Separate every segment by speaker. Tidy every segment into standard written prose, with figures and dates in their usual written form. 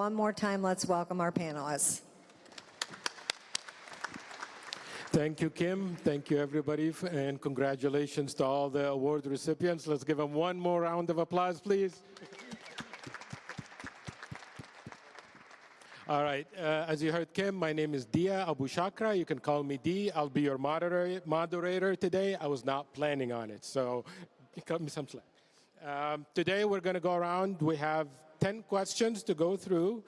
Speaker 1: One more time, let's welcome our panelists.
Speaker 2: Thank you, Kim. Thank you, everybody, and congratulations to all the award recipients. Let's give them one more round of applause, please. All right, as you heard Kim, my name is Diaa Abu-Shaqra. You can call me Dee. I'll be your moderator today. I was not planning on it, so cut me some slack. Today we're going to go around. We have 10 questions to go through.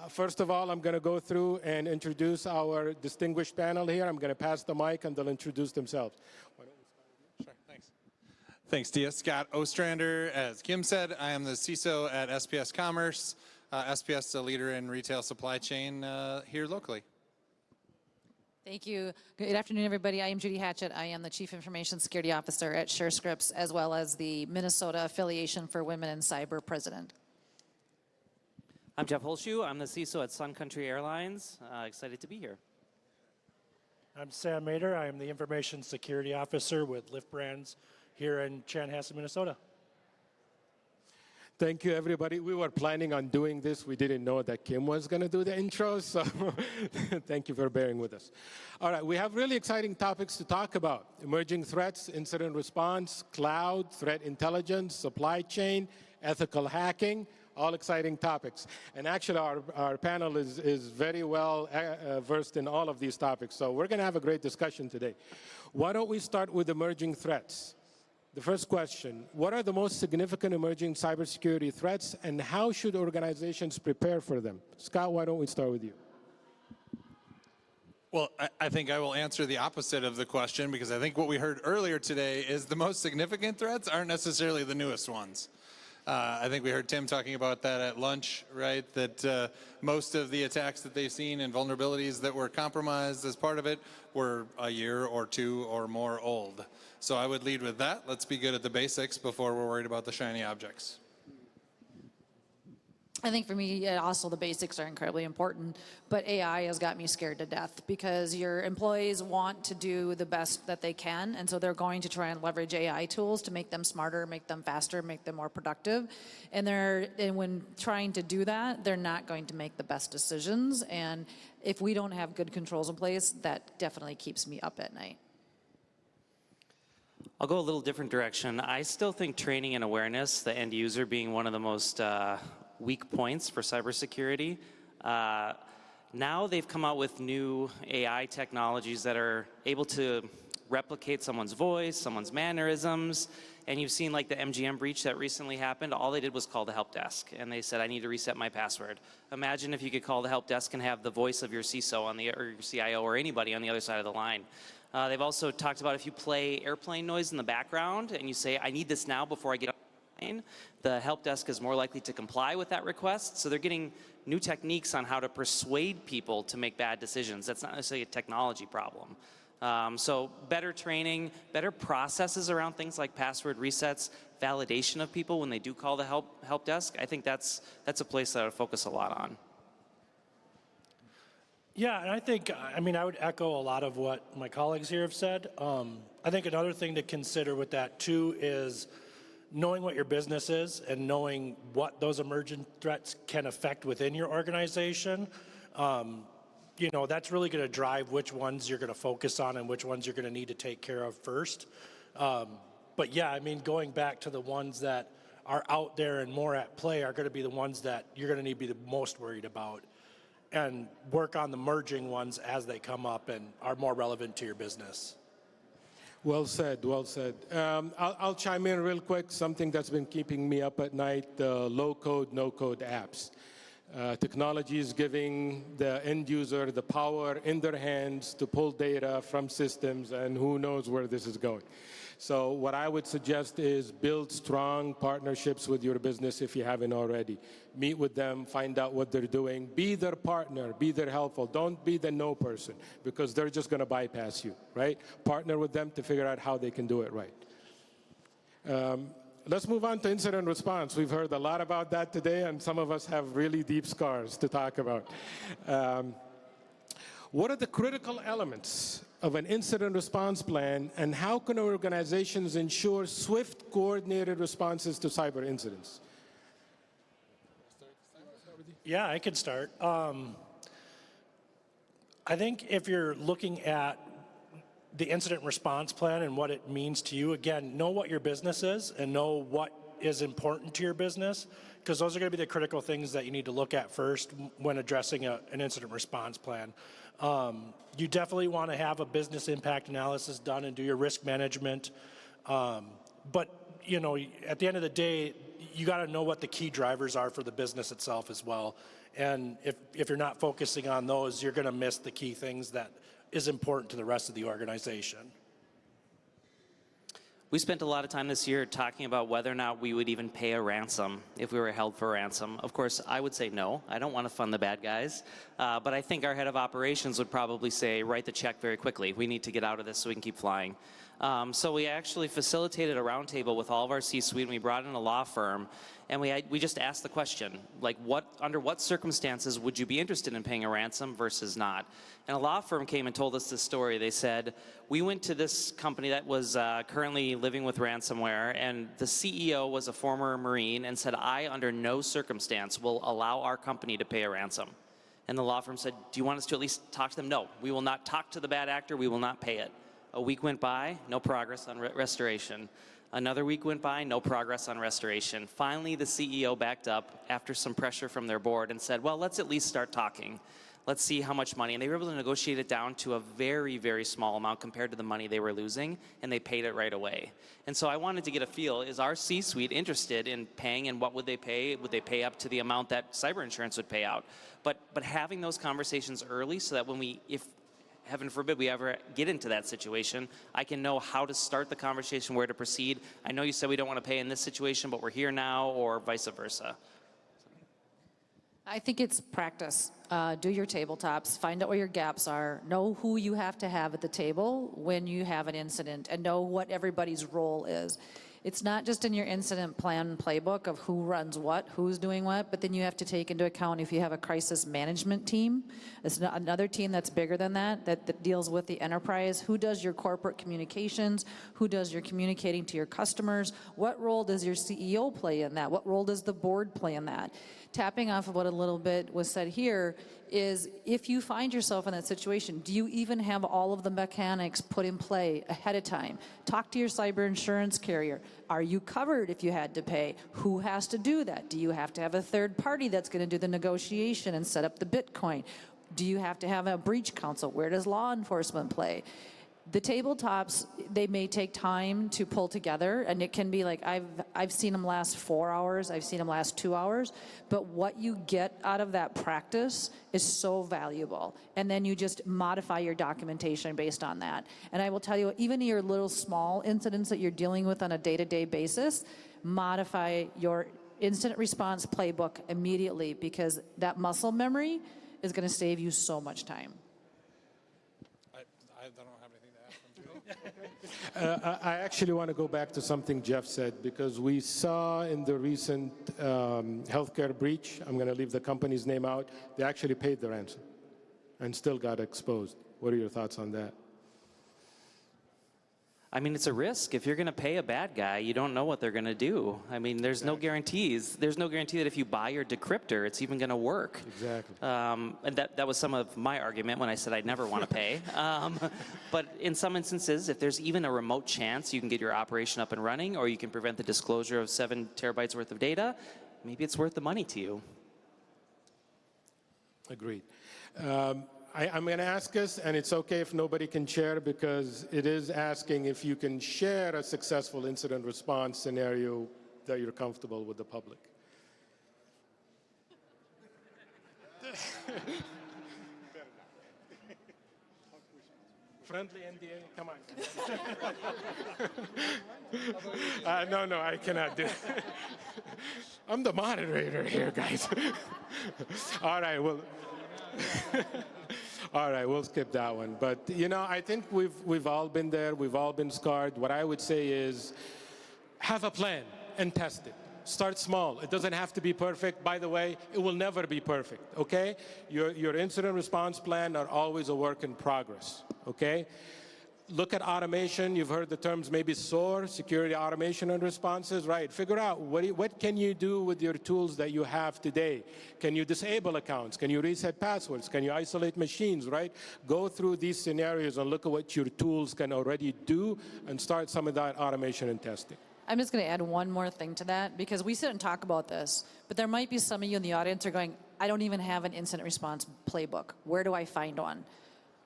Speaker 2: First of all, I'm going to go through and introduce our distinguished panel here. I'm going to pass the mic and they'll introduce themselves.
Speaker 3: Sure, thanks. Thanks, Diaa. Scott Ostrander. As Kim said, I am the CISO at SPS Commerce. SPS is a leader in retail supply chain here locally.
Speaker 4: Thank you. Good afternoon, everybody. I am Judy Hatchett. I am the Chief Information Security Officer at SureScripts, as well as the Minnesota Affiliation for Women in Cyber President.
Speaker 5: I'm Jeff Holschuh. I'm the CISO at Sun Country Airlines. Excited to be here.
Speaker 6: I'm Sam Maeder. I am the Information Security Officer with Lyft Brands here in Chanhassen, Minnesota.
Speaker 2: Thank you, everybody. We were planning on doing this. We didn't know that Kim was going to do the intro, so thank you for bearing with us. All right, we have really exciting topics to talk about. Emerging threats, incident response, cloud, threat intelligence, supply chain, ethical hacking, all exciting topics. And actually, our panel is very well versed in all of these topics, so we're going to have a great discussion today. Why don't we start with emerging threats? The first question, what are the most significant emerging cybersecurity threats and how should organizations prepare for them? Scott, why don't we start with you?
Speaker 3: Well, I think I will answer the opposite of the question because I think what we heard earlier today is the most significant threats aren't necessarily the newest ones. I think we heard Tim talking about that at lunch, right? That most of the attacks that they've seen and vulnerabilities that were compromised as part of it were a year or two or more old. So I would lead with that. Let's be good at the basics before we're worried about the shiny objects.
Speaker 4: I think for me, also the basics are incredibly important, but AI has got me scared to death because your employees want to do the best that they can, and so they're going to try and leverage AI tools to make them smarter, make them faster, make them more productive. And when trying to do that, they're not going to make the best decisions. And if we don't have good controls in place, that definitely keeps me up at night.
Speaker 5: I'll go a little different direction. I still think training and awareness, the end user being one of the most weak points for cybersecurity. Now they've come out with new AI technologies that are able to replicate someone's voice, someone's mannerisms, and you've seen like the MGM breach that recently happened. All they did was call the help desk, and they said, I need to reset my password. Imagine if you could call the help desk and have the voice of your CISO or your CIO or anybody on the other side of the line. They've also talked about if you play airplane noise in the background and you say, I need this now before I get on the plane, the help desk is more likely to comply with that request. So they're getting new techniques on how to persuade people to make bad decisions. That's not necessarily a technology problem. So better training, better processes around things like password resets, validation of people when they do call the help desk. I think that's a place that I would focus a lot on.
Speaker 6: Yeah, and I think, I would echo a lot of what my colleagues here have said. I think another thing to consider with that too is knowing what your business is and knowing what those emergent threats can affect within your organization. That's really going to drive which ones you're going to focus on and which ones you're going to need to take care of first. But yeah, going back to the ones that are out there and more at play are going to be the ones that you're going to need to be the most worried about, and work on the merging ones as they come up and are more relevant to your business.
Speaker 2: Well said, well said. I'll chime in real quick, something that's been keeping me up at night, low-code, no-code apps. Technology is giving the end user the power in their hands to pull data from systems, and who knows where this is going. So what I would suggest is build strong partnerships with your business if you haven't already. Meet with them, find out what they're doing. Be their partner, be their helpful. Don't be the no person because they're just going to bypass you, right? Partner with them to figure out how they can do it right. Let's move on to incident response. We've heard a lot about that today, and some of us have really deep scars to talk about. What are the critical elements of an incident response plan, and how can organizations ensure swift, coordinated responses to cyber incidents?
Speaker 6: Yeah, I could start. I think if you're looking at the incident response plan and what it means to you, again, know what your business is and know what is important to your business, because those are going to be the critical things that you need to look at first when addressing an incident response plan. You definitely want to have a business impact analysis done and do your risk management. But, you know, at the end of the day, you got to know what the key drivers are for the business itself as well. And if you're not focusing on those, you're going to miss the key things that is important to the rest of the organization.
Speaker 5: We spent a lot of time this year talking about whether or not we would even pay a ransom if we were held for ransom. Of course, I would say no. I don't want to fund the bad guys. But I think our head of operations would probably say, write the check very quickly. We need to get out of this so we can keep flying. So we actually facilitated a roundtable with all of our C-suite, and we brought in a law firm, and we just asked the question, like, under what circumstances would you be interested in paying a ransom versus not? And a law firm came and told us this story. They said, we went to this company that was currently living with ransomware, and the CEO was a former Marine and said, I, under no circumstance, will allow our company to pay a ransom. And the law firm said, do you want us to at least talk to them? No, we will not talk to the bad actor. We will not pay it. A week went by, no progress on restoration. Another week went by, no progress on restoration. Finally, the CEO backed up after some pressure from their board and said, well, let's at least start talking. Let's see how much money. And they were able to negotiate it down to a very, very small amount compared to the money they were losing, and they paid it right away. And so I wanted to get a feel, is our C-suite interested in paying, and what would they pay? Would they pay up to the amount that cyber insurance would pay out? But having those conversations early so that when if heaven forbid we ever get into that situation, I can know how to start the conversation, where to proceed. I know you said we don't want to pay in this situation, but we're here now, or vice versa.
Speaker 4: I think it's practice. Do your tabletops, find out where your gaps are, know who you have to have at the table when you have an incident, and know what everybody's role is. It's not just in your incident plan playbook of who runs what, who's doing what, but then you have to take into account if you have a crisis management team. It's another team that's bigger than that deals with the enterprise. Who does your corporate communications? Who does your communicating to your customers? What role does your CEO play in that? What role does the board play in that? Tapping off of what a little bit was said here is, if you find yourself in that situation, do you even have all of the mechanics put in play ahead of time? Talk to your cyber insurance carrier. Are you covered if you had to pay? Who has to do that? Do you have to have a third party that's going to do the negotiation and set up the Bitcoin? Do you have to have a breach counsel? Where does law enforcement play? The tabletops, they may take time to pull together, and it can be like, I've seen them last 4 hours, I've seen them last 2 hours, but what you get out of that practice is so valuable. And then you just modify your documentation based on that. And I will tell you, even your little small incidents that you're dealing with on a day-to-day basis, modify your incident response playbook immediately, because that muscle memory is going to save you so much time.
Speaker 2: I actually want to go back to something Jeff said, because we saw in the recent healthcare breach, I'm going to leave the company's name out, they actually paid the ransom and still got exposed. What are your thoughts on that?
Speaker 5: I mean, it's a risk. If you're going to pay a bad guy, you don't know what they're going to do. I mean, there's no guarantees. There's no guarantee that if you buy your decryptor, it's even going to work.
Speaker 2: Exactly.
Speaker 5: And that was some of my argument when I said I'd never want to pay. But in some instances, if there's even a remote chance you can get your operation up and running, or you can prevent the disclosure of 7 terabytes worth of data, maybe it's worth the money to you.
Speaker 2: Agreed. I'm going to ask us, and it's okay if nobody can share, because it is asking if you can share a successful incident response scenario that you're comfortable with the public. Friendly NDA, come on. No, I cannot do it. I'm the moderator here, guys. All right, well. All right, we'll skip that one. But, you know, I think we've all been there. We've all been scarred. What I would say is have a plan and test it. Start small. It doesn't have to be perfect. By the way, it will never be perfect, okay? Your incident response plan are always a work in progress, okay? look at automation. You've heard the terms maybe SOAR, security automation and responses, right? Figure out what can you do with your tools that you have today. Can you disable accounts? Can you reset passwords? Can you isolate machines, right? Go through these scenarios and look at what your tools can already do and start some of that automation and testing.
Speaker 4: I'm just going to add one more thing to that, because we sit and talk about this, but there might be some of you in the audience are going, I don't even have an incident response playbook. Where do I find one?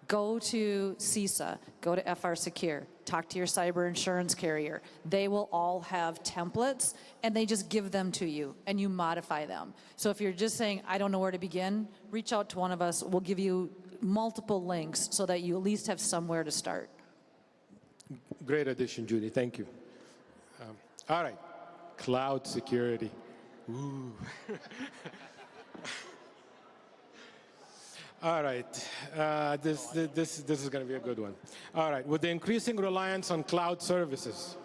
Speaker 4: Go to CISA, go to FR Secure, talk to your cyber insurance carrier. They will all have templates, and they just give them to you, and you modify them. So if you're just saying, I don't know where to begin, reach out to one of us. We'll give you multiple links so that you at least have somewhere to start.
Speaker 2: Great addition, Judy. Thank you. All right, cloud security. Ooh. All right, this is going to be a good one. All right, with the increasing reliance on cloud services,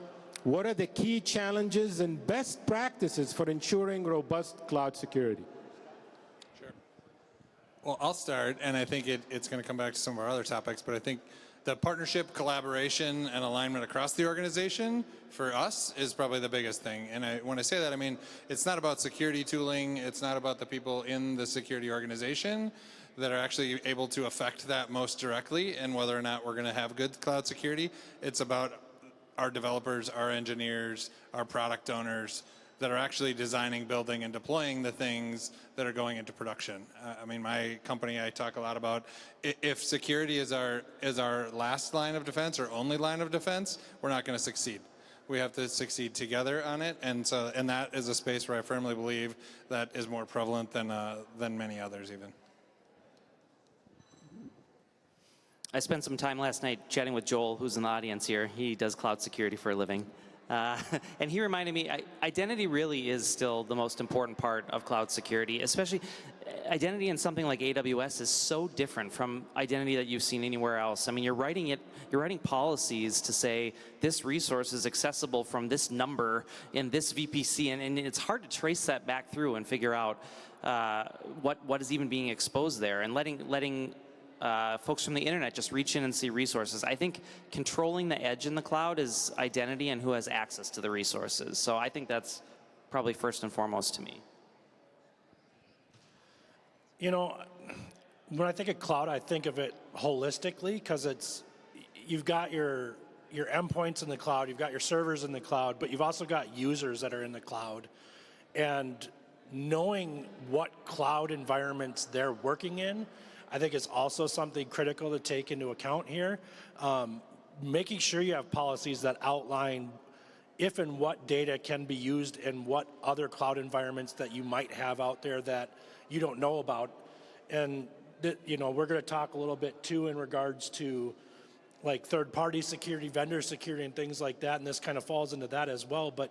Speaker 2: what are the key challenges and best practices for ensuring robust cloud security?
Speaker 3: Sure. Well, I'll start, and I think it's going to come back to some of our other topics, but I think the partnership, collaboration, and alignment across the organization for us is probably the biggest thing. And when I say that, I mean, it's not about security tooling. It's not about the people in the security organization that are actually able to affect that most directly and whether or not we're going to have good cloud security. It's about our developers, our engineers, our product owners that are actually designing, building, and deploying the things that are going into production. I mean, my company, I talk a lot about if security is our last line of defense or only line of defense, we're not going to succeed. We have to succeed together on it, and that is a space where I firmly believe that is more prevalent than many others even.
Speaker 5: I spent some time last night chatting with Joel, who's in the audience here. He does cloud security for a living. And he reminded me, identity really is still the most important part of cloud security, especially identity in something like AWS is so different from identity that you've seen anywhere else. I mean, you're writing policies to say this resource is accessible from this number in this VPC, and it's hard to trace that back through and figure out what is even being exposed there, and letting folks from the internet just reach in and see resources. I think controlling the edge in the cloud is identity and who has access to the resources. So I think that's probably first and foremost to me.
Speaker 6: You know, when I think of cloud, I think of it holistically, because you've got your endpoints in the cloud, you've got your servers in the cloud, but you've also got users that are in the cloud. And knowing what cloud environments they're working in, I think is also something critical to take into account here. Making sure you have policies that outline if and what data can be used in what other cloud environments that you might have out there that you don't know about. And you know, we're going to talk a little bit too in regards to like third-party security, vendor security, and things like that. And this kind of falls into that as well. But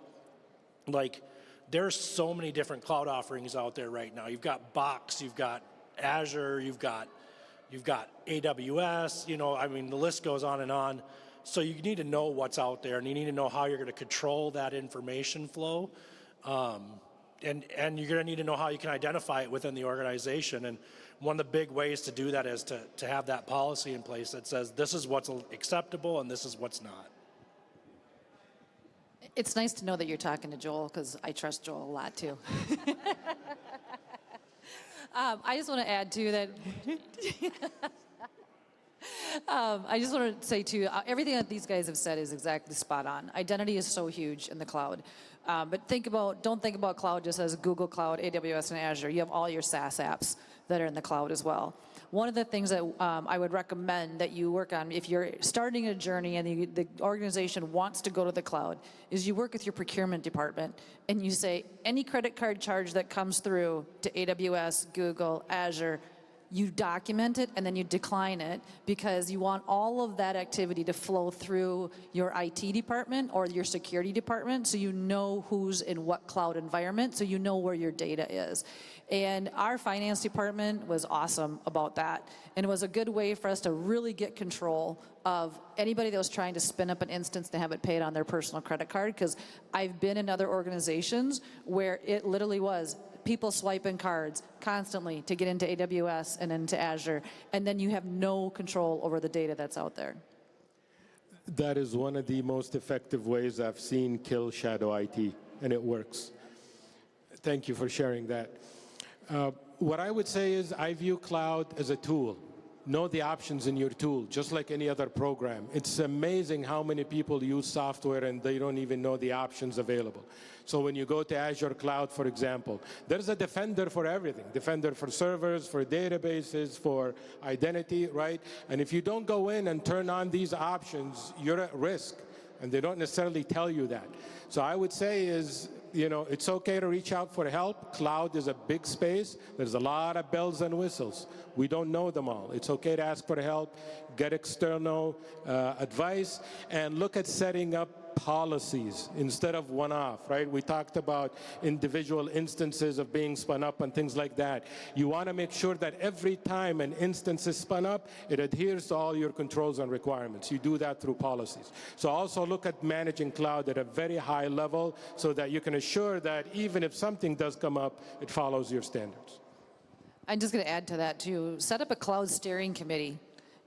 Speaker 6: like, there's so many different cloud offerings out there right now. You've got Box, you've got Azure, you've got AWS, you know, I mean, the list goes on and on. So you need to know what's out there, and you need to know how you're going to control that information flow. And you're going to need to know how you can identify it within the organization. And one of the big ways to do that is to have that policy in place that says this is what's acceptable and this is what's not.
Speaker 4: It's nice to know that you're talking to Joel, because I trust Joel a lot too. I just want to add too that I just want to say too, everything that these guys have said is exactly spot on. Identity is so huge in the cloud, but don't think about cloud just as Google Cloud, AWS, and Azure. You have all your SaaS apps that are in the cloud as well. One of the things that I would recommend that you work on if you're starting a journey and the organization wants to go to the cloud is you work with your procurement department and you say any credit card charge that comes through to AWS, Google, Azure, you document it and then you decline it, because you want all of that activity to flow through your IT department or your security department, so you know who's in what cloud environment, so you know where your data is. And our finance department was awesome about that. And it was a good way for us to really get control of anybody that was trying to spin up an instance to have it paid on their personal credit card, because I've been in other organizations where it literally was people swiping cards constantly to get into AWS and into Azure, and then you have no control over the data that's out there.
Speaker 2: That is one of the most effective ways I've seen kill shadow IT, and it works. Thank you for sharing that. What I would say is I view cloud as a tool. Know the options in your tool, just like any other program. It's amazing how many people use software and they don't even know the options available. So when you go to Azure Cloud, for example, there's a defender for everything. Defender for servers, for databases, for identity, right? And if you don't go in and turn on these options, you're at risk. And they don't necessarily tell you that. So I would say is, it's okay to reach out for help. Cloud is a big space. There's a lot of bells and whistles. We don't know them all. It's okay to ask for help, get external advice, and look at setting up policies instead of one-off, right? We talked about individual instances of being spun up and things like that. You want to make sure that every time an instance is spun up, it adheres to all your controls and requirements. You do that through policies. So also look at managing cloud at a very high level so that you can assure that even if something does come up, it follows your standards.
Speaker 4: I'm just going to add to that too. Set up a cloud steering committee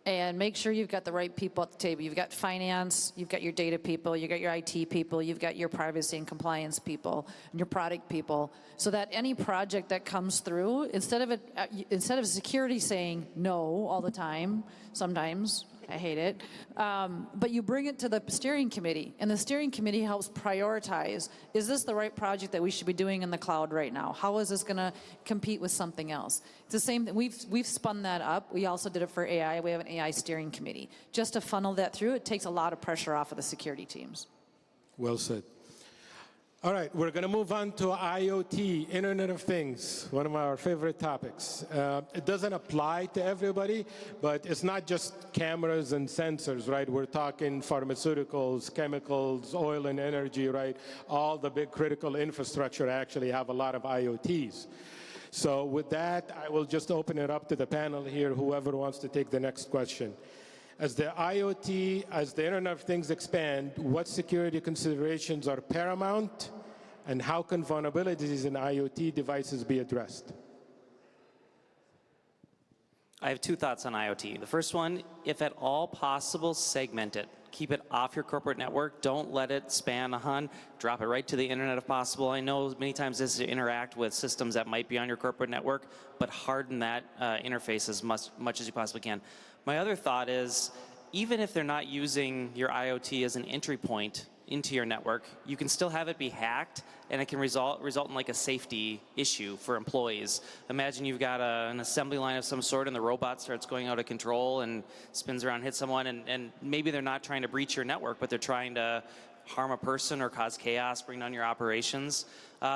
Speaker 4: and make sure you've got the right people at the table. You've got finance, you've got your data people, you've got your IT people, you've got your privacy and compliance people, and your product people, so that any project that comes through, instead of security saying no all the time, sometimes, I hate it, but you bring it to the steering committee, and the steering committee helps prioritize, is this the right project that we should be doing in the cloud right now? How is this going to compete with something else? It's the same thing. We've spun that up. We also did it for AI. We have an AI steering committee. Just to funnel that through, it takes a lot of pressure off of the security teams.
Speaker 2: Well said. All right, we're going to move on to IoT, Internet of Things, one of our favorite topics. It doesn't apply to everybody, but it's not just cameras and sensors, right? We're talking pharmaceuticals, chemicals, oil and energy, right? All the big critical infrastructure actually have a lot of IoTs. So with that, I will just open it up to the panel here, whoever wants to take the next question. As the IoT, as the Internet of Things expand, what security considerations are paramount, and how can vulnerabilities in IoT devices be addressed?
Speaker 5: I have two thoughts on IoT. The first one, if at all possible, segment it. Keep it off your corporate network. Don't let it span on. Drop it right to the internet if possible. I know many times this is to interact with systems that might be on your corporate network, but harden that interface as much as you possibly can. My other thought is, even if they're not using your IoT as an entry point into your network, you can still have it be hacked, and it can result in like a safety issue for employees. Imagine you've got an assembly line of some sort, and the robot starts going out of control and spins around, hits someone, and maybe they're not trying to breach your network, but they're trying to harm a person or cause chaos, bring down your operations.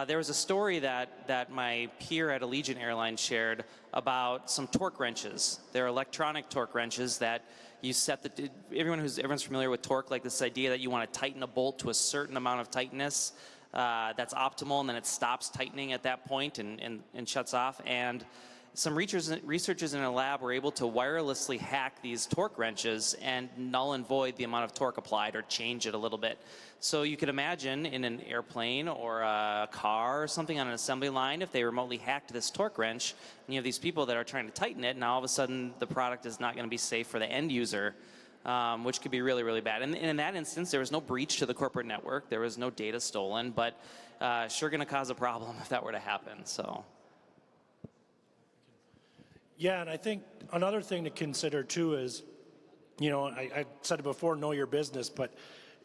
Speaker 5: There was a story that my peer at Allegiant Airlines shared about some torque wrenches. They're electronic torque wrenches that you set everyone's familiar with torque, like this idea that you want to tighten a bolt to a certain amount of tightness that's optimal, and then it stops tightening at that point and shuts off. And some researchers in a lab were able to wirelessly hack these torque wrenches and null and void the amount of torque applied or change it a little bit. So you could imagine in an airplane or a car or something on an assembly line, if they remotely hacked this torque wrench, and you have these people that are trying to tighten it, now all of a sudden the product is not going to be safe for the end user, which could be really, really bad. And in that instance, there was no breach to the corporate network. There was no data stolen, but sure going to cause a problem if that were to happen. So.
Speaker 6: Yeah, and I think another thing to consider too is, I said it before, know your business, but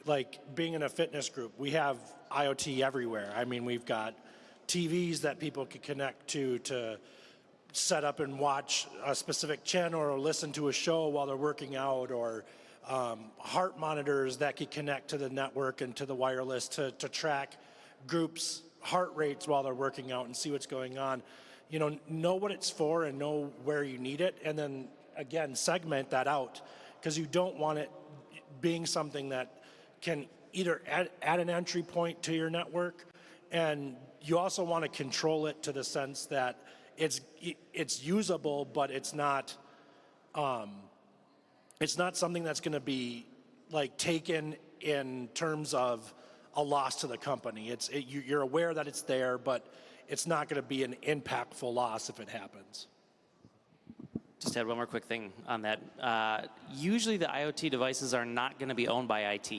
Speaker 6: like being in a fitness group, we have IoT everywhere. I mean, we've got TVs that people can connect to set up and watch a specific channel or listen to a show while they're working out, or heart monitors that can connect to the network and to the wireless to track groups' heart rates while they're working out and see what's going on. Know what it's for and know where you need it, and then again segment that out, because you don't want it being something that can either add an entry point to your network, and you also want to control it to the sense that it's usable, but it's not something that's going to be like taken in terms of a loss to the company. You're aware that it's there, but it's not going to be an impactful loss if it happens.
Speaker 5: just add one more quick thing on that. Usually the IoT devices are not going to be owned by IT.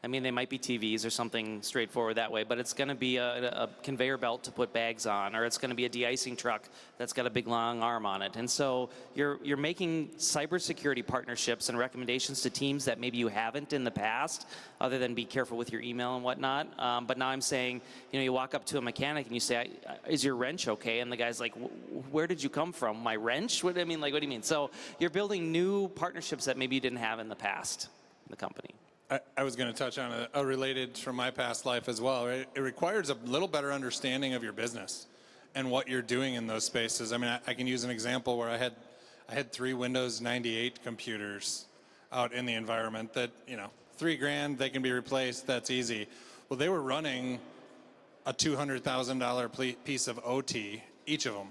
Speaker 5: I mean, they might be TVs or something straightforward that way, but it's going to be a conveyor belt to put bags on, or it's going to be a de-icing truck that's got a big long arm on it. And so you're making cybersecurity partnerships and recommendations to teams that maybe you haven't in the past, other than be careful with your email and whatnot. But now I'm saying, you walk up to a mechanic and you say, "Is your wrench okay?" And the guy's like, "Where did you come from? My wrench? What do you mean?" So you're building new partnerships that maybe you didn't have in the past in the company.
Speaker 3: I was going to touch on a related from my past life as well. Right? It requires a little better understanding of your business and what you're doing in those spaces. I mean, I can use an example where I had 3 Windows 98 computers out in the environment that, $3,000, they can be replaced, that's easy. Well, they were running a $200,000 piece of OT, each of them.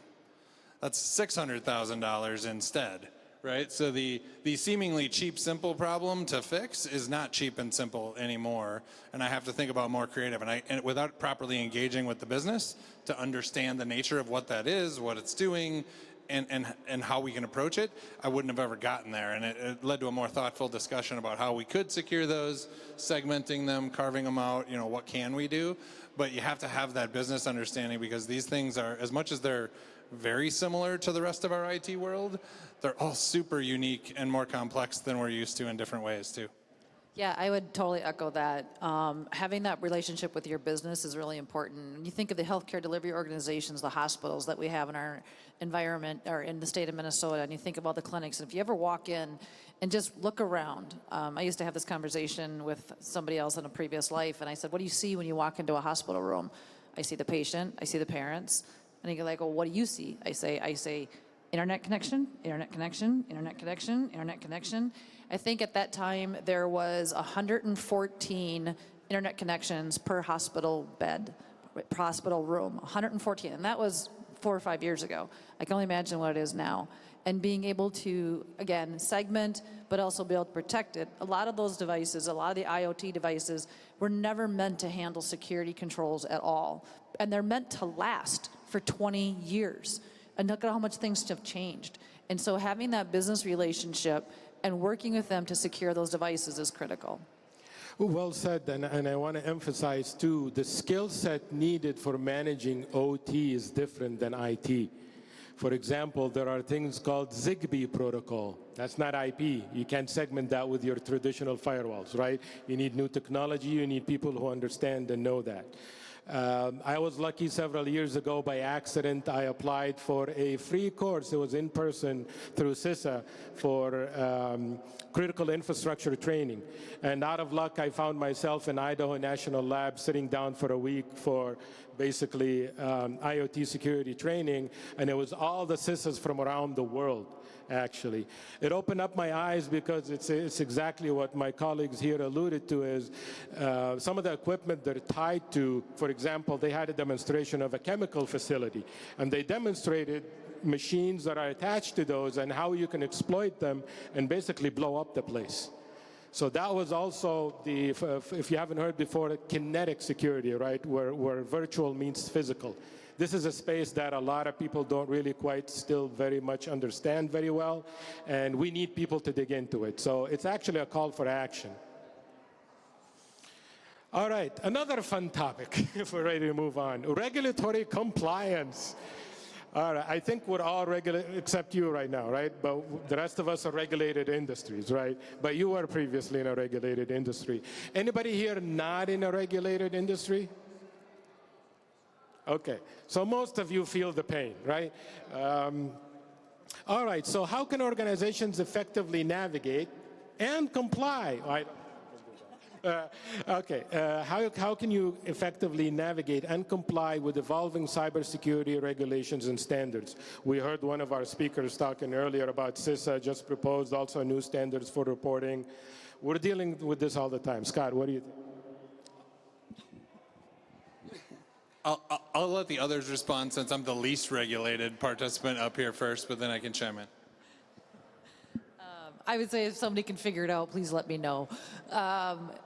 Speaker 3: That's $600,000 instead. Right, so the seemingly cheap, simple problem to fix is not cheap and simple anymore, and I have to think about more creative. And without properly engaging with the business to understand the nature of what that is, what it's doing, and how we can approach it, I wouldn't have ever gotten there. And it led to a more thoughtful discussion about how we could secure those, segmenting them, carving them out. What can we do? But you have to have that business understanding, because these things are, as much as they're very similar to the rest of our IT world, they're all super unique and more complex than we're used to in different ways too.
Speaker 4: Yeah, I would totally echo that. Having that relationship with your business is really important. When you think of the healthcare delivery organizations, the hospitals that we have in our environment or in the state of Minnesota, and you think about the clinics, and if you ever walk in and just look around, I used to have this conversation with somebody else in a previous life, and I said, "What do you see when you walk into a hospital room?" "I see the patient, I see the parents." And he goes like, "Well, what do you see?" I say, internet connection, internet connection, internet connection, internet connection. I think at that time there was 114 internet connections per hospital bed, hospital room, 114. And that was 4 or 5 years ago. I can only imagine what it is now. And being able to, again, segment, but also be able to protect it. A lot of those devices, a lot of the IoT devices, were never meant to handle security controls at all. And they're meant to last for 20 years. And look at how much things have changed. And so having that business relationship and working with them to secure those devices is critical.
Speaker 2: Well said, and I want to emphasize too, the skill set needed for managing OT is different than IT. For example, there are things called Zigbee protocol. That's not IP. You can't segment that with your traditional firewalls, right? You need new technology. You need people who understand and know that. I was lucky several years ago, by accident, I applied for a free course. It was in person through CISO for critical infrastructure training. And out of luck, I found myself in Idaho National Lab sitting down for a week for basically IoT security training. And it was all the CISOs from around the world. Actually, it opened up my eyes, because it's exactly what my colleagues here alluded to, is some of the equipment they're tied to. For example, they had a demonstration of a chemical facility, and they demonstrated machines that are attached to those and how you can exploit them and basically blow up the place. So that was also the, if you haven't heard before, kinetic security, right, where virtual means physical. This is a space that a lot of people don't really quite still very much understand very well, and we need people to dig into it. So it's actually a call for action. All right, another fun topic, if we're ready to move on. Regulatory compliance. All right, I think we're all regulated, except you right now, right? But the rest of us are regulated industries, right? But you were previously in a regulated industry. Anybody here not in a regulated industry? Okay, so most of you feel the pain, right? All right, so how can organizations effectively navigate and comply? How can you effectively navigate and comply with evolving cybersecurity regulations and standards? We heard one of our speakers talking earlier about CISO just proposed also new standards for reporting. We're dealing with this all the time. Scott, what do you think?
Speaker 3: I'll let the others respond, since I'm the least regulated participant up here first, but then I can chime in.
Speaker 4: I would say if somebody can figure it out, please let me know.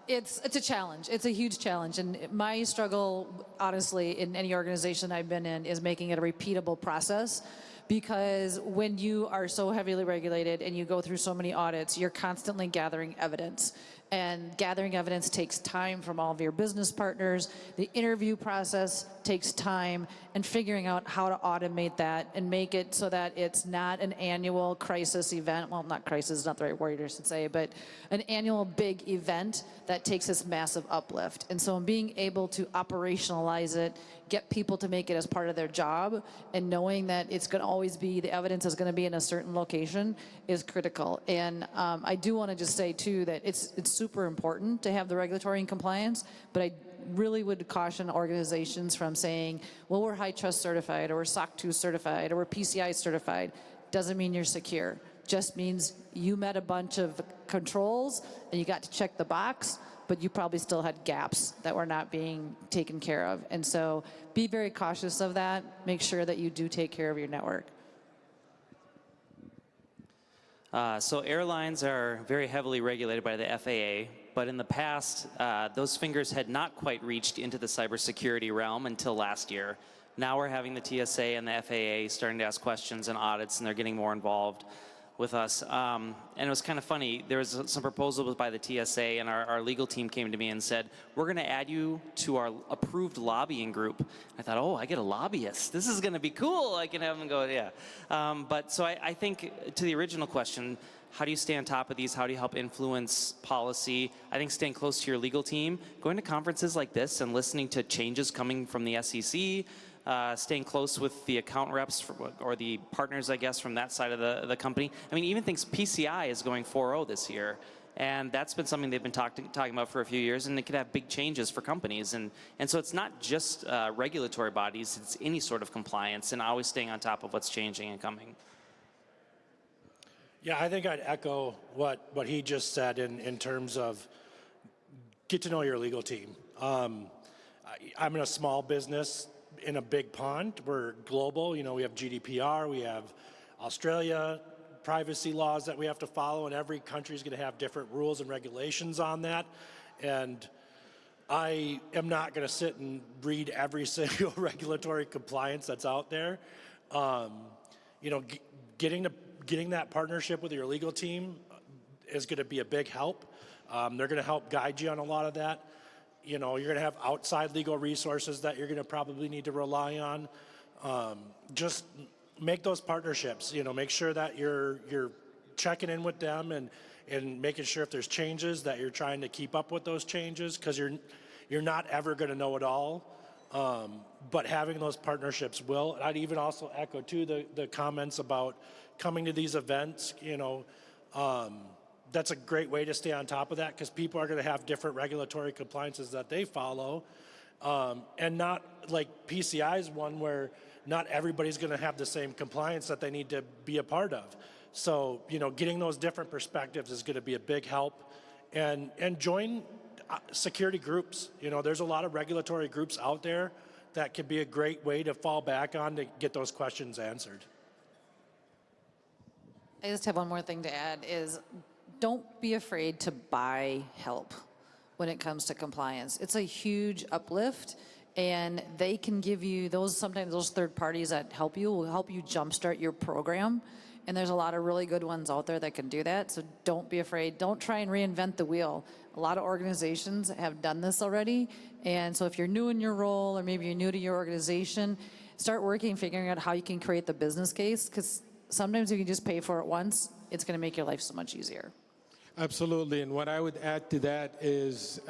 Speaker 4: It's a challenge. It's a huge challenge. And my struggle, honestly, in any organization I've been in, is making it a repeatable process. because when you are so heavily regulated and you go through so many audits, you're constantly gathering evidence. And gathering evidence takes time from all of your business partners. The interview process takes time, and figuring out how to automate that and make it so that it's not an annual crisis event. Well, not crisis, not the right word I should say, but an annual big event that takes this massive uplift. And so being able to operationalize it, get people to make it as part of their job, and knowing that it's going to always be, the evidence is going to be in a certain location is critical. And I do want to just say too that it's super important to have the regulatory and compliance, but I really would caution organizations from saying, well, we're high trust certified, or we're SOC 2 certified, or we're PCI certified. Doesn't mean you're secure. Just means you met a bunch of controls and you got to check the box, but you probably still had gaps that were not being taken care of. And so be very cautious of that. Make sure that you do take care of your network.
Speaker 5: So airlines are very heavily regulated by the FAA, but in the past, those fingers had not quite reached into the cybersecurity realm until last year. Now we're having the TSA and the FAA starting to ask questions and audits, and they're getting more involved with us. And it was kind of funny. There was some proposals by the TSA, and our legal team came to me and said, we're going to add you to our approved lobbying group. I thought, oh, I get a lobbyist. This is going to be cool. I can have them go, yeah. But so I think to the original question, how do you stay on top of these? How do you help influence policy? I think staying close to your legal team, going to conferences like this and listening to changes coming from the SEC, staying close with the account reps or the partners, I guess, from that side of the company. I mean, even things PCI is going 4.0 this year. And that's been something they've been talking about for a few years, and it could have big changes for companies. And so it's not just regulatory bodies, it's any sort of compliance, and always staying on top of what's changing and coming.
Speaker 6: Yeah, I think I'd echo what he just said in terms of get to know your legal team. I'm in a small business in a big pond. We're global. You know, we have GDPR, we have Australia, privacy laws that we have to follow, and every country is going to have different rules and regulations on that. And I am not going to sit and read every single regulatory compliance that's out there. You know, getting that partnership with your legal team is going to be a big help. They're going to help guide you on a lot of that. You know, you're going to have outside legal resources that you're going to probably need to rely on. Just make those partnerships. You know, make sure that you're checking in with them and making sure if there's changes that you're trying to keep up with those changes, because you're not ever going to know it all. But having those partnerships will. I'd even also echo too the comments about coming to these events. You know, that's a great way to stay on top of that, because people are going to have different regulatory compliances that they follow, and not like PCI is one where not everybody's going to have the same compliance that they need to be a part of. So, you know, getting those different perspectives is going to be a big help, and join security groups. You know, there's a lot of regulatory groups out there that could be a great way to fall back on to get those questions answered.
Speaker 4: I just have one more thing to add is don't be afraid to buy help when it comes to compliance. It's a huge uplift, and they can give you sometimes those third parties that help you will help you jumpstart your program. And there's a lot of really good ones out there that can do that. So don't be afraid. Don't try and reinvent the wheel. A lot of organizations have done this already. And so if you're new in your role, or maybe you're new to your organization, start working, figuring out how you can create the business case, because sometimes if you can just pay for it once, it's going to make your life so much easier.
Speaker 2: Absolutely, and what I would add to that is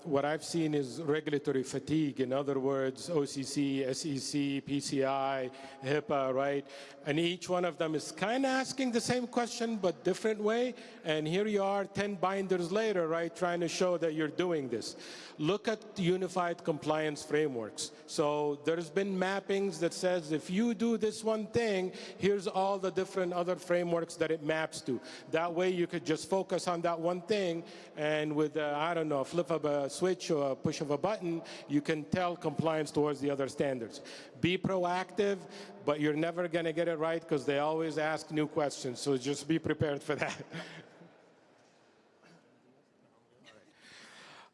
Speaker 2: what I've seen is regulatory fatigue. In other words, OCC, SEC, PCI, HIPAA, right? And each one of them is kind of asking the same question, but different way. And here you are 10 binders later, right, trying to show that you're doing this. Look at unified compliance frameworks. So there's been mappings that says if you do this one thing, here's all the different other frameworks that it maps to. That way you could just focus on that one thing, and with, I don't know, a flip of a switch or a push of a button, you can tell compliance towards the other standards. Be proactive, but you're never going to get it right because they always ask new questions, so just be prepared for that.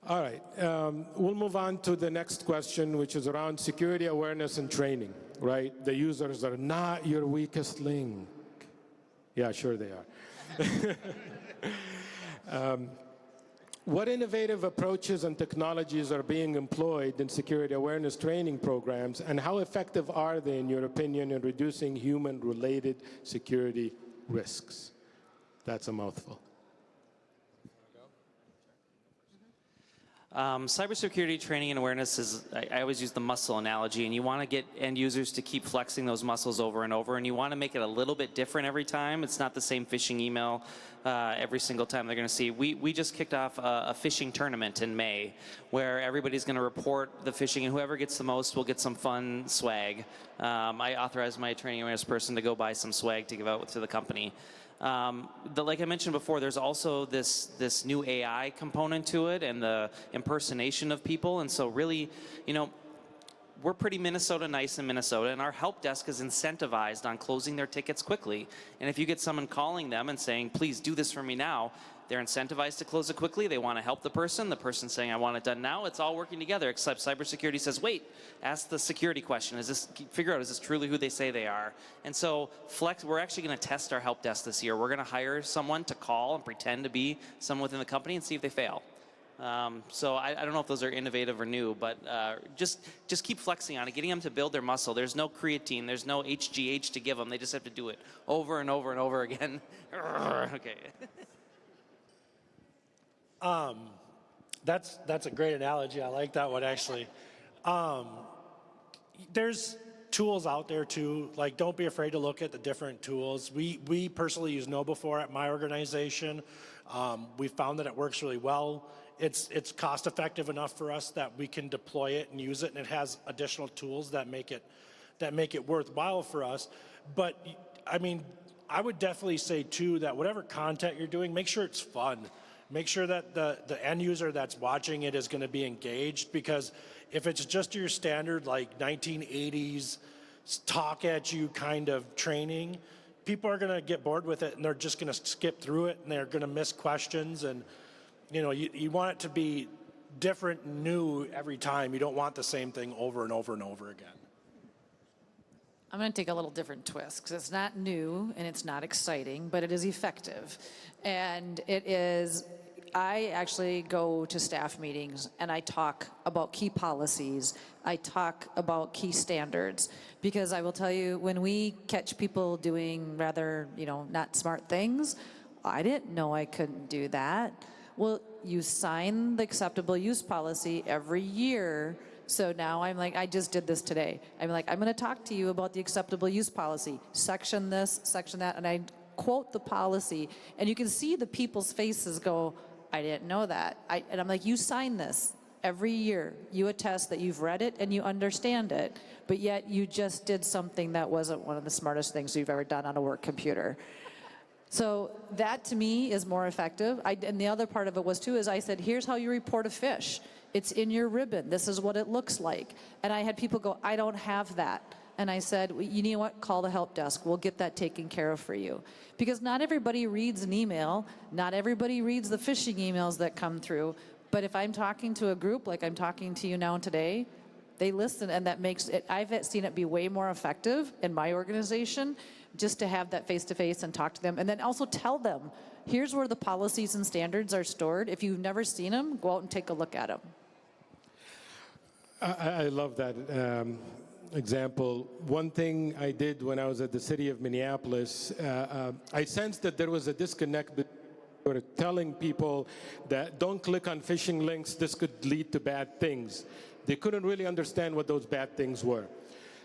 Speaker 2: All right, we'll move on to the next question, which is around security awareness and training, right? The users are not your weakest link. Yeah, sure they are. What innovative approaches and technologies are being employed in security awareness training programs, and how effective are they, in your opinion, in reducing human-related security risks? That's a mouthful.
Speaker 5: Cybersecurity training and awareness is, I always use the muscle analogy, and you want to get end users to keep flexing those muscles over and over, and you want to make it a little bit different every time. It's not the same phishing email every single time they're going to see. We just kicked off a phishing tournament in May where everybody's going to report the phishing, and whoever gets the most will get some fun swag. I authorized my training awareness person to go buy some swag to give out to the company. Like I mentioned before, there's also this new AI component to it and the impersonation of people. And so really, you know, we're pretty Minnesota nice in Minnesota, and our help desk is incentivized on closing their tickets quickly. And if you get someone calling them and saying, please do this for me now, they're incentivized to close it quickly. They want to help the person saying, I want it done now. It's all working together, except cybersecurity says, wait, ask the security question. Figure out, is this truly who they say they are? And so we're actually going to test our help desk this year. We're going to hire someone to call and pretend to be someone within the company and see if they fail. So I don't know if those are innovative or new, but just keep flexing on it, getting them to build their muscle. There's no creatine, there's no HGH to give them. They just have to do it over and over and over again. Okay.
Speaker 6: That's a great analogy. I like that one, actually. There's tools out there too. Like, don't be afraid to look at the different tools. We personally use KnowBe4 at my organization. We found that it works really well. It's cost effective enough for us that we can deploy it and use it, and it has additional tools that make it worthwhile for us. But I mean, I would definitely say too that whatever content you're doing, make sure it's fun. Make sure that the end user that's watching it is going to be engaged, because if it's just your standard like 1980s talk at you kind of training, people are going to get bored with it and they're just going to skip through it and they're going to miss questions. And you know, you want it to be different, new every time. You don't want the same thing over and over and over again.
Speaker 4: I'm going to take a little different twist because it's not new and it's not exciting, but it is effective. And it is, I actually go to staff meetings and I talk about key policies. I talk about key standards, because I will tell you, when we catch people doing rather, not smart things, I didn't know I couldn't do that. Well, you sign the acceptable use policy every year. So now I'm like, I just did this today. I'm like, I'm going to talk to you about the acceptable use policy, section this, section that, and I quote the policy, and you can see the people's faces go, I didn't know that. And I'm like, you sign this every year. You attest that you've read it and you understand it, but yet you just did something that wasn't one of the smartest things you've ever done on a work computer. So that to me is more effective. And the other part of it was too, is I said, here's how you report a fish. It's in your ribbon. This is what it looks like. And I had people go, I don't have that. And I said, well, you know what? Call the help desk. We'll get that taken care of for you. Because not everybody reads an email. Not everybody reads the phishing emails that come through. But if I'm talking to a group like I'm talking to you now today, they listen, and that makes it, I've seen it be way more effective in my organization just to have that face-to-face and talk to them. And then also tell them, here's where the policies and standards are stored. If you've never seen them, go out and take a look at them.
Speaker 2: I love that example. One thing I did when I was at the city of Minneapolis, I sensed that there was a disconnect between telling people that don't click on phishing links, this could lead to bad things. They couldn't really understand what those bad things were.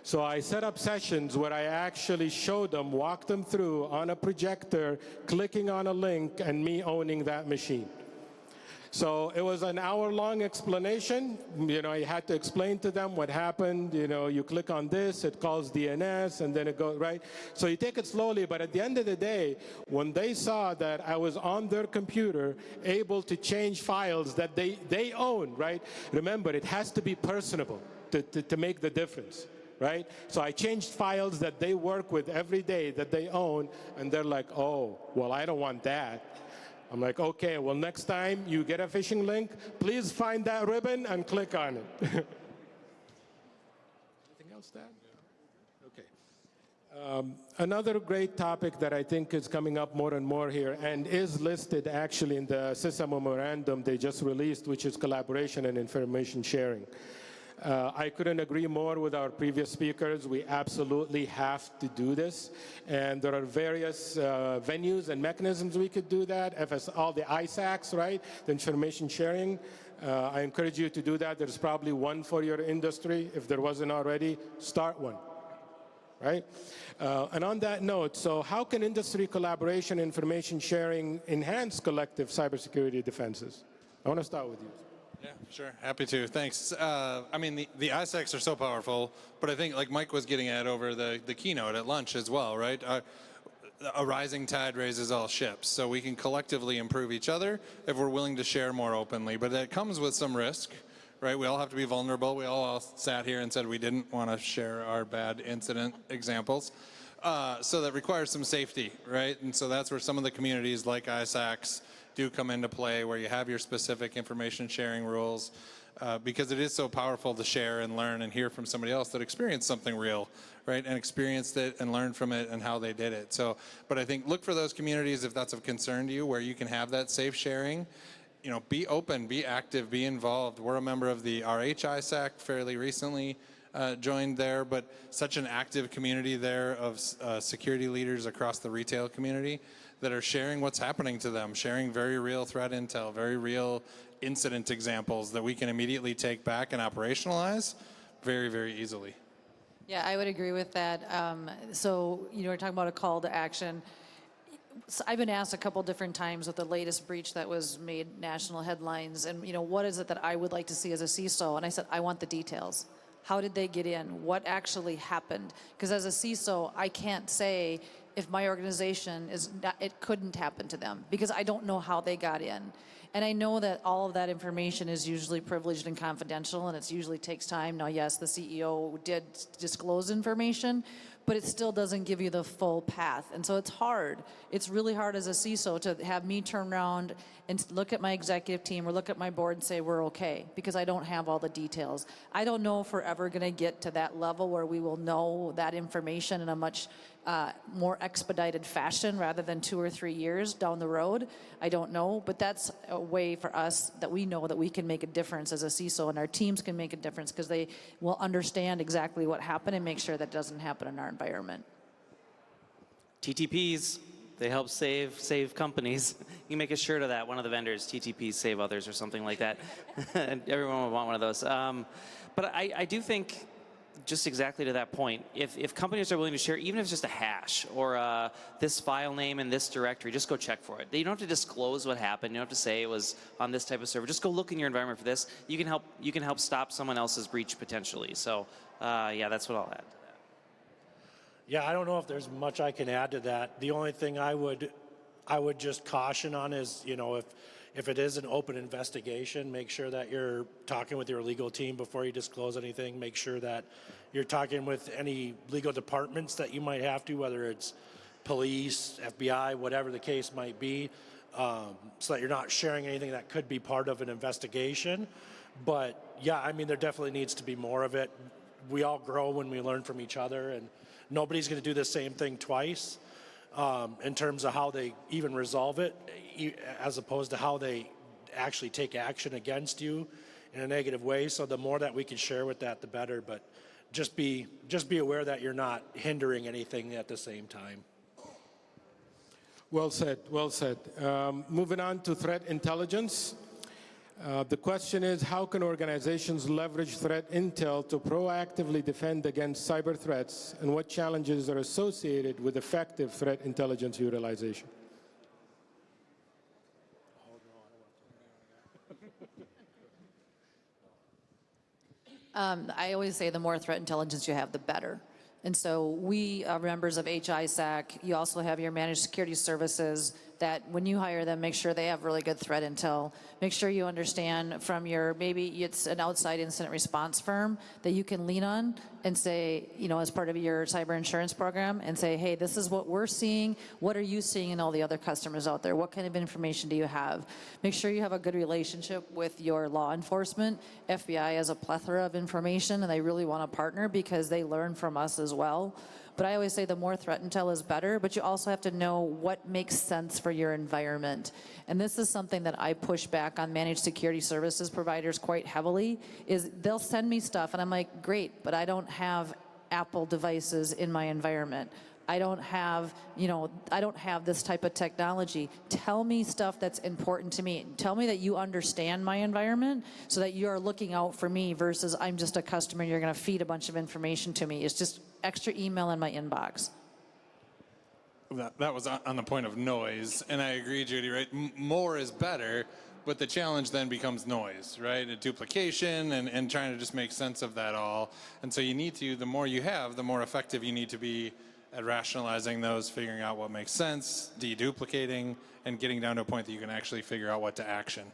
Speaker 2: So I set up sessions where I actually showed them, walked them through on a projector, clicking on a link, and me owning that machine. So it was an hour-long explanation. I had to explain to them what happened. You click on this, it calls DNS, and then it goes, right? So you take it slowly, but at the end of the day, when they saw that I was on their computer, able to change files that they own, right? Remember, it has to be personable to make the difference, right? So I changed files that they work with every day that they own, and they're like, oh, well, I don't want that. I'm like, okay, well, next time you get a phishing link, please find that ribbon and click on it. Anything else, Dan? Okay. Another great topic that I think is coming up more and more here and is listed actually in the CISO memorandum they just released, which is collaboration and information sharing. I couldn't agree more with our previous speakers. We absolutely have to do this. And there are various venues and mechanisms we could do that. all the ISACs, right? The information sharing. I encourage you to do that. There's probably one for your industry. If there wasn't already, start one. Right? And on that note, so how can industry collaboration and information sharing enhance collective cybersecurity defenses? I want to start with you.
Speaker 3: Yeah, sure. Happy to. Thanks. I mean, the ISACs are so powerful, but I think like Mike was getting at over the keynote at lunch as well, right? A rising tide raises all ships. So we can collectively improve each other if we're willing to share more openly. But that comes with some risk, right? We all have to be vulnerable. We all sat here and said we didn't want to share our bad incident examples. So that requires some safety, right? And so that's where some of the communities like ISACs do come into play, where you have your specific information sharing rules, because it is so powerful to share and learn and hear from somebody else that experienced something real, right, and experienced it and learned from it and how they did it. So, but I think look for those communities if that's of concern to you, where you can have that safe sharing. You know, be open, be active, be involved. We're a member of the RH ISAC fairly recently. Joined there, but such an active community there of security leaders across the retail community that are sharing what's happening to them, sharing very real threat intel, very real incident examples that we can immediately take back and operationalize very, very easily.
Speaker 4: Yeah, I would agree with that. So, we're talking about a call to action. So I've been asked a couple different times with the latest breach that was made national headlines, and what is it that I would like to see as a CISO? And I said, I want the details. How did they get in? What actually happened? Because as a CISO, I can't say if my organization it couldn't happen to them, because I don't know how they got in. And I know that all of that information is usually privileged and confidential, and it usually takes time. Now, yes, the CEO did disclose information, but it still doesn't give you the full path. And so it's hard. It's really hard as a CISO to have me turn around and look at my executive team or look at my board and say, we're okay, because I don't have all the details. I don't know if we're ever gonna get to that level where we will know that information in a much more expedited fashion rather than 2 or 3 years down the road. I don't know, but that's a way for us that we know that we can make a difference as a CISO, and our teams can make a difference because they will understand exactly what happened and make sure that doesn't happen in our environment.
Speaker 5: TTPs, they help save companies. You can make a shirt of that, one of the vendors, TTPs save others or something like that. Everyone would want one of those. But I do think, just exactly to that point, if companies are willing to share, even if it's just a hash or this file name in this directory, just go check for it. You don't have to disclose what happened. You don't have to say it was on this type of server. Just go look in your environment for this. You can help stop someone else's breach potentially. So yeah, that's what I'll add.
Speaker 6: Yeah, I don't know if there's much I can add to that. The only thing I would just caution on is, if it is an open investigation, make sure that you're talking with your legal team before you disclose anything. Make sure that you're talking with any legal departments that you might have to, whether it's police, FBI, whatever the case might be, so that you're not sharing anything that could be part of an investigation. But yeah, I mean, there definitely needs to be more of it. We all grow when we learn from each other, and nobody's going to do the same thing twice in terms of how they even resolve it, as opposed to how they actually take action against you in a negative way. So the more that we can share with that, the better. But just be aware that you're not hindering anything at the same time.
Speaker 2: Well said, well said. Moving on to threat intelligence. The question is, how can organizations leverage threat intel to proactively defend against cyber threats, and what challenges are associated with effective threat intelligence utilization?
Speaker 4: I always say the more threat intelligence you have, the better. And so we are members of HISAC. You also have your managed security services that when you hire them, make sure they have really good threat intel. Make sure you understand from your, maybe it's an outside incident response firm that you can lean on and say, you know, as part of your cyber insurance program, and say, hey, this is what we're seeing. What are you seeing in all the other customers out there? What kind of information do you have? Make sure you have a good relationship with your law enforcement. FBI has a plethora of information, and they really want to partner because they learn from us as well. But I always say the more threat intel is better, but you also have to know what makes sense for your environment. And this is something that I push back on managed security services providers quite heavily, is they'll send me stuff and I'm like, great, but I don't have Apple devices in my environment. I don't have, you know, I don't have this type of technology. Tell me stuff that's important to me. Tell me that you understand my environment so that you're looking out for me versus I'm just a customer and you're going to feed a bunch of information to me. It's just extra email in my inbox.
Speaker 3: That was on the point of noise, and I agree, Judy, right? More is better, but the challenge then becomes noise, right? A duplication and trying to just make sense of that all. And so you need to, the more you have, the more effective you need to be at rationalizing those, figuring out what makes sense, deduplicating, and getting down to a point that you can actually figure out what to action.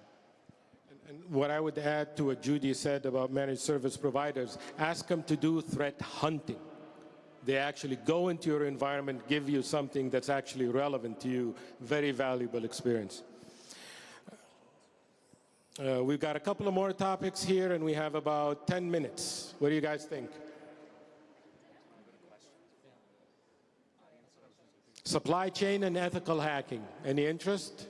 Speaker 2: And what I would add to what Judy said about managed service providers, ask them to do threat hunting. They actually go into your environment, give you something that's actually relevant to you. Very valuable experience. We've got a couple of more topics here, and we have about 10 minutes. What do you guys think? Supply chain and ethical hacking. Any interest?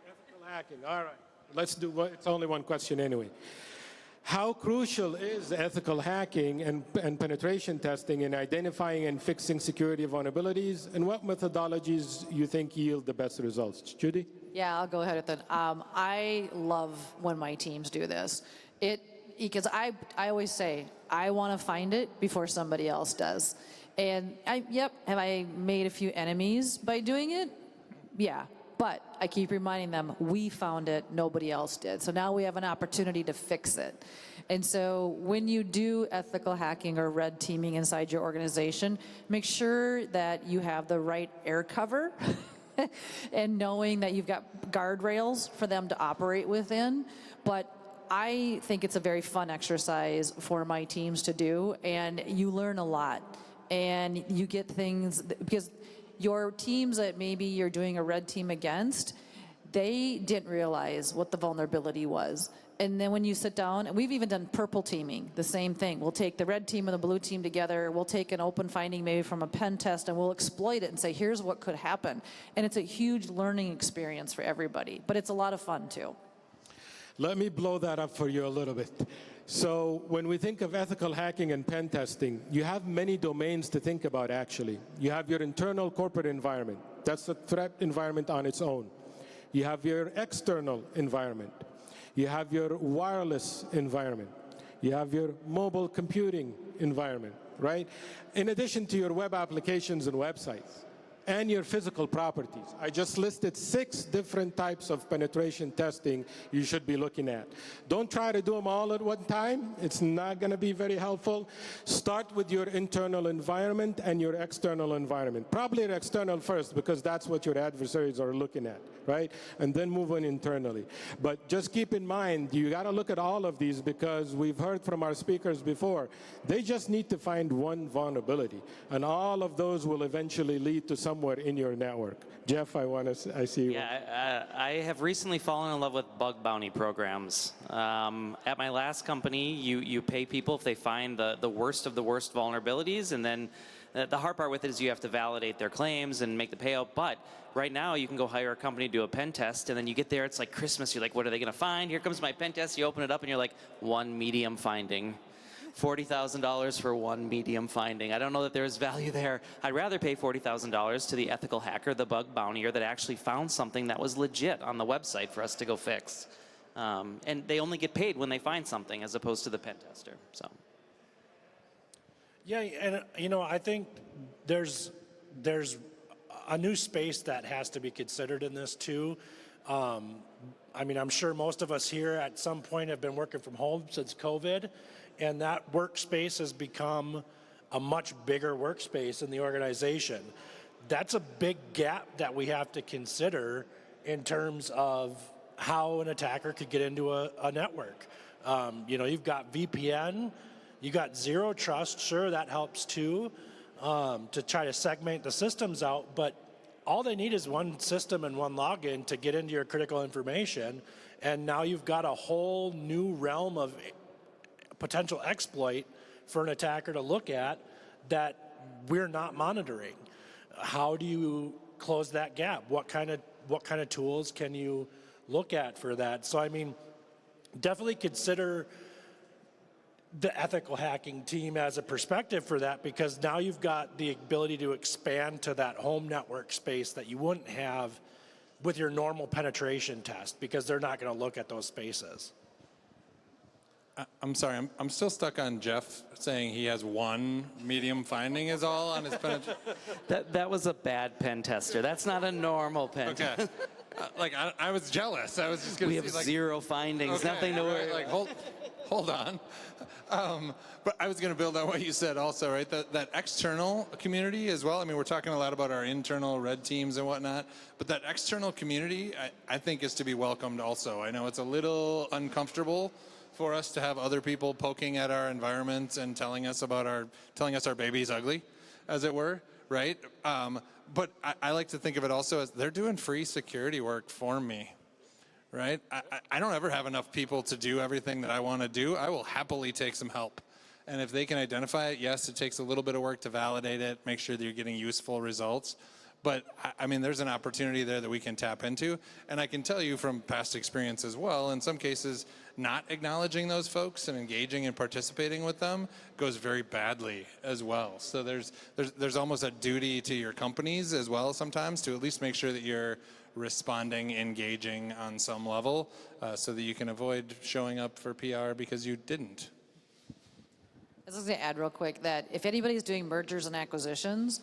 Speaker 2: Ethical hacking. All right. Let's do one. It's only one question anyway. How crucial is ethical hacking and penetration testing in identifying and fixing security vulnerabilities, and what methodologies you think yield the best results? Judy?
Speaker 4: Yeah, I'll go ahead with it. I love when my teams do this. Because I always say, I want to find it before somebody else does. And have I made a few enemies by doing it? Yeah. But I keep reminding them, we found it, nobody else did. So now we have an opportunity to fix it. And so when you do ethical hacking or red teaming inside your organization, make sure that you have the right air cover and knowing that you've got guardrails for them to operate within. But I think it's a very fun exercise for my teams to do, and you learn a lot. And you get things, because your teams that maybe you're doing a red team against, they didn't realize what the vulnerability was. And then when you sit down, and we've even done purple teaming, the same thing. We'll take the red team and the blue team together, we'll take an open finding maybe from a pen test, and we'll exploit it and say, here's what could happen. And it's a huge learning experience for everybody, but it's a lot of fun too.
Speaker 2: Let me blow that up for you a little bit. So when we think of ethical hacking and pen testing, you have many domains to think about, actually. You have your internal corporate environment. That's a threat environment on its own. You have your external environment. You have your wireless environment. You have your mobile computing environment, right? In addition to your web applications and websites. And your physical properties. I just listed 6 different types of penetration testing you should be looking at. Don't try to do them all at one time. It's not going to be very helpful. Start with your internal environment and your external environment. Probably your external first, because that's what your adversaries are looking at, right? And then move on internally. But just keep in mind, you got to look at all of these, because we've heard from our speakers before, they just need to find one vulnerability. And all of those will eventually lead to somewhere in your network. Jeff, I see you.
Speaker 5: Yeah, I have recently fallen in love with bug bounty programs. At my last company, you pay people if they find the worst of the worst vulnerabilities, and then the hard part with it is you have to validate their claims and make the payout. But right now, you can go hire a company to do a pen test, and then you get there, it's like Christmas. You're like, what are they going to find? Here comes my pen test. You open it up, and you're like, one medium finding. $40,000 for one medium finding. I don't know that there's value there. I'd rather pay $40,000 to the ethical hacker, the bug bountier, that actually found something that was legit on the website for us to go fix. And they only get paid when they find something, as opposed to the pen tester. So.
Speaker 6: Yeah, and you know, I think there's a new space that has to be considered in this too. I mean, I'm sure most of us here at some point have been working from home since COVID, and that workspace has become a much bigger workspace in the organization. That's a big gap that we have to consider in terms of how an attacker could get into a network. You know, you've got VPN, you got zero trust, sure, that helps too, to try to segment the systems out, but all they need is one system and one login to get into your critical information, and now you've got a whole new realm of potential exploit for an attacker to look at that we're not monitoring. How do you close that gap? What kind of tools can you look at for that? So I mean, definitely consider the ethical hacking team as a perspective for that, because now you've got the ability to expand to that home network space that you wouldn't have with your normal penetration test, because they're not going to look at those spaces.
Speaker 3: I'm sorry, I'm still stuck on Jeff saying he has one medium finding is all on his penetration.
Speaker 5: That was a bad pen tester. That's not a normal pen tester.
Speaker 3: Okay. Like, I was jealous. I was just going to
Speaker 5: We
Speaker 3: say,
Speaker 5: have
Speaker 3: like,
Speaker 5: zero findings,
Speaker 3: okay,
Speaker 5: nothing to worry
Speaker 3: like,
Speaker 5: about.
Speaker 3: hold on. But I was going to build on what you said also, right? That external community as well. I mean, we're talking a lot about our internal red teams and whatnot, but that external community, I think, is to be welcomed also. I know it's a little uncomfortable for us to have other people poking at our environment and telling us our baby's ugly, as it were, right? But I like to think of it also as they're doing free security work for me. Right? I don't ever have enough people to do everything that I want to do. I will happily take some help. And if they can identify it, yes, it takes a little bit of work to validate it, make sure that you're getting useful results. But I mean, there's an opportunity there that we can tap into. And I can tell you from past experience as well, in some cases, not acknowledging those folks and engaging and participating with them goes very badly as well. So there's almost a duty to your companies as well sometimes to at least make sure that you're responding, engaging on some level, so that you can avoid showing up for PR because you didn't.
Speaker 4: I was going to add real quick that if anybody's doing mergers and acquisitions,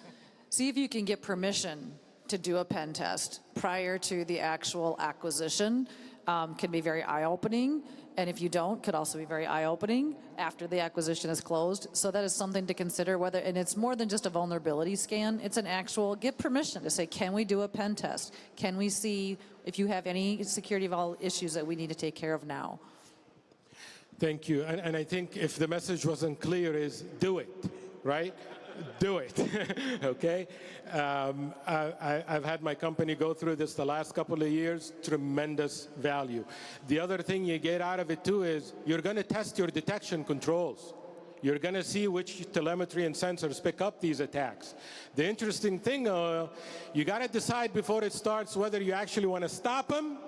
Speaker 4: see if you can get permission to do a pen test prior to the actual acquisition. Can be very eye-opening, and if you don't, could also be very eye-opening after the acquisition is closed. So that is something to consider, whether, and it's more than just a vulnerability scan, it's an actual, get permission to say, can we do a pen test? Can we see if you have any security issues that we need to take care of now?
Speaker 2: Thank you. And I think if the message wasn't clear is do it, right? Do it, okay? I've had my company go through this the last couple of years, tremendous value. The other thing you get out of it too is you're gonna test your detection controls. You're gonna see which telemetry and sensors pick up these attacks. The interesting thing, you gotta decide before it starts whether you actually wanna stop them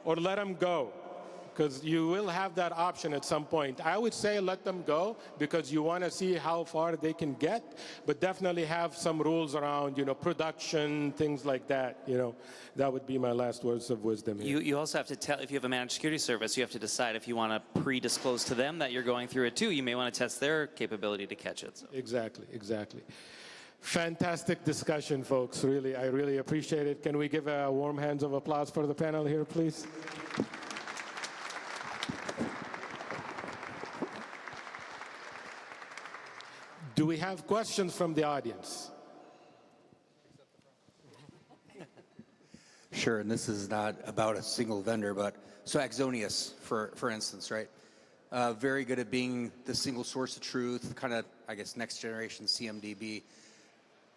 Speaker 2: or let them go, because you will have that option at some point. I would say let them go because you want to see how far they can get, but definitely have some rules around, you know, production, things like that. You know, that would be my last words of wisdom here.
Speaker 5: You also have to tell, if you have a managed security service, you have to decide if you want to pre-disclose to them that you're going through it too. You may want to test their capability to catch it. So.
Speaker 2: Exactly, exactly. Fantastic discussion, folks. Really, I really appreciate it. Can we give a warm hands of applause for the panel here, please? Do we have questions from the audience?
Speaker 7: Sure, and this is not about a single vendor, but so Axonius, for instance, right? Very good at being the single source of truth, kind of, I guess, next generation CMDB.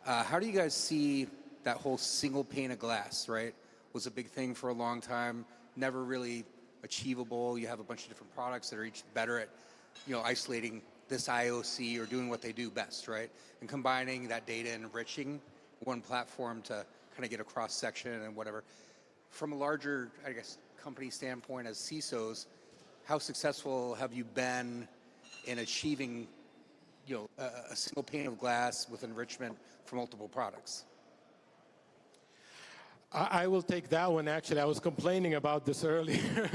Speaker 7: How do you guys see that whole single pane of glass, right? Was a big thing for a long time, never really achievable. You have a bunch of different products that are each better at, you know, isolating this IOC or doing what they do best, right? And combining that data and enriching one platform to kind of get a cross-section and whatever. From a larger, I guess, company standpoint as CISOs, how successful have you been in achieving, you know, a single pane of glass with enrichment for multiple products?
Speaker 2: I will take that one, actually. I was complaining about this earlier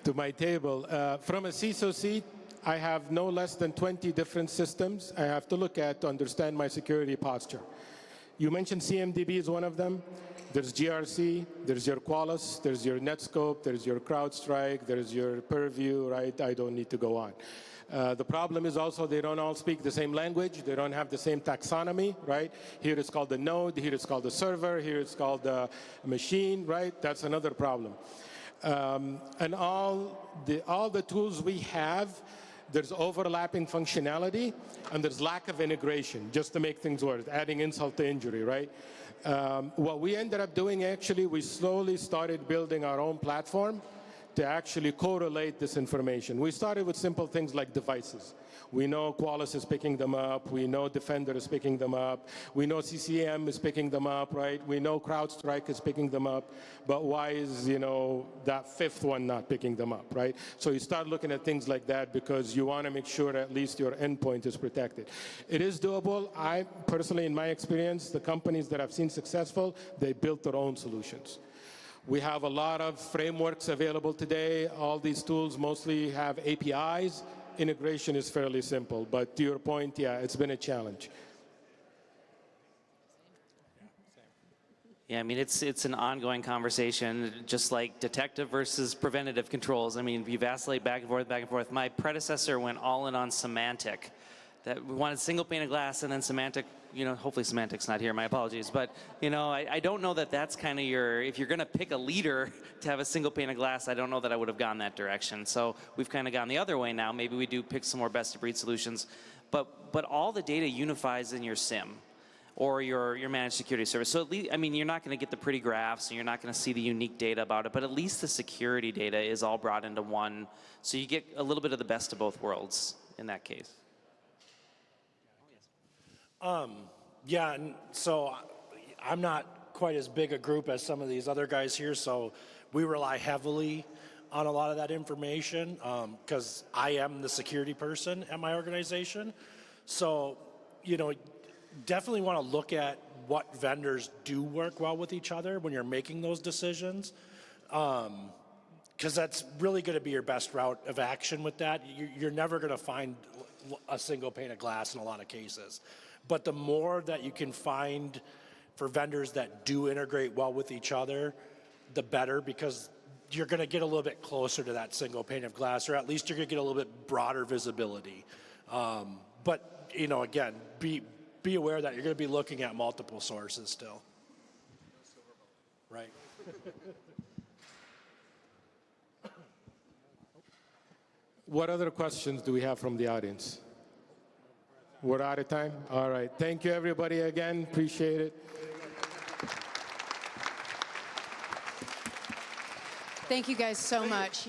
Speaker 2: to my table. From a CISO seat, I have no less than 20 different systems I have to look at to understand my security posture. You mentioned CMDB is one of them. There's GRC, there's your Qualys, there's your Netscope, there's your CrowdStrike, there's your Purview, right? I don't need to go on. The problem is also they don't all speak the same language. They don't have the same taxonomy, right? Here it's called the node, here it's called the server, here it's called the machine, right? That's another problem. And all the tools we have, there's overlapping functionality and there's lack of integration, just to make things worse, adding insult to injury, right? What we ended up doing, actually, we slowly started building our own platform to actually correlate this information. We started with simple things like devices. We know Qualys is picking them up. We know Defender is picking them up. We know CCM is picking them up, right? We know CrowdStrike is picking them up. But why is, that fifth one not picking them up, right? So you start looking at things like that because you want to make sure at least your endpoint is protected. It is doable. I personally, in my experience, the companies that I've seen successful, they built their own solutions. We have a lot of frameworks available today. All these tools mostly have APIs. Integration is fairly simple, but to your point, yeah, it's been a challenge.
Speaker 5: Yeah, I mean, it's an ongoing conversation, just like detective versus preventative controls. I mean, you vacillate back and forth, back and forth. My predecessor went all in on semantic. That we wanted single pane of glass, and then semantic, hopefully semantic's not here, my apologies. But, I don't know that that's kind of if you're going to pick a leader to have a single pane of glass, I don't know that I would have gone that direction. So we've kind of gone the other way now. Maybe we do pick some more best of breed solutions. But all the data unifies in your SIM or your managed security service. So at least, I mean, you're not going to get the pretty graphs and you're not going to see the unique data about it, but at least the security data is all brought into one. So you get a little bit of the best of both worlds in that case.
Speaker 6: Yeah, and so I'm not quite as big a group as some of these other guys here, so we rely heavily on a lot of that information because I am the security person at my organization. So, definitely want to look at what vendors do work well with each other when you're making those decisions because that's really going to be your best route of action with that. You're never going to find a single pane of glass in a lot of cases. But the more that you can find for vendors that do integrate well with each other, the better, because you're going to get a little bit closer to that single pane of glass, or at least you're going to get a little bit broader visibility. But, again, be aware that you're going to be looking at multiple sources still. Right.
Speaker 2: What other questions do we have from the audience? We're out of time? All right. Thank you, everybody, again. Appreciate it.
Speaker 8: Thank you guys so much.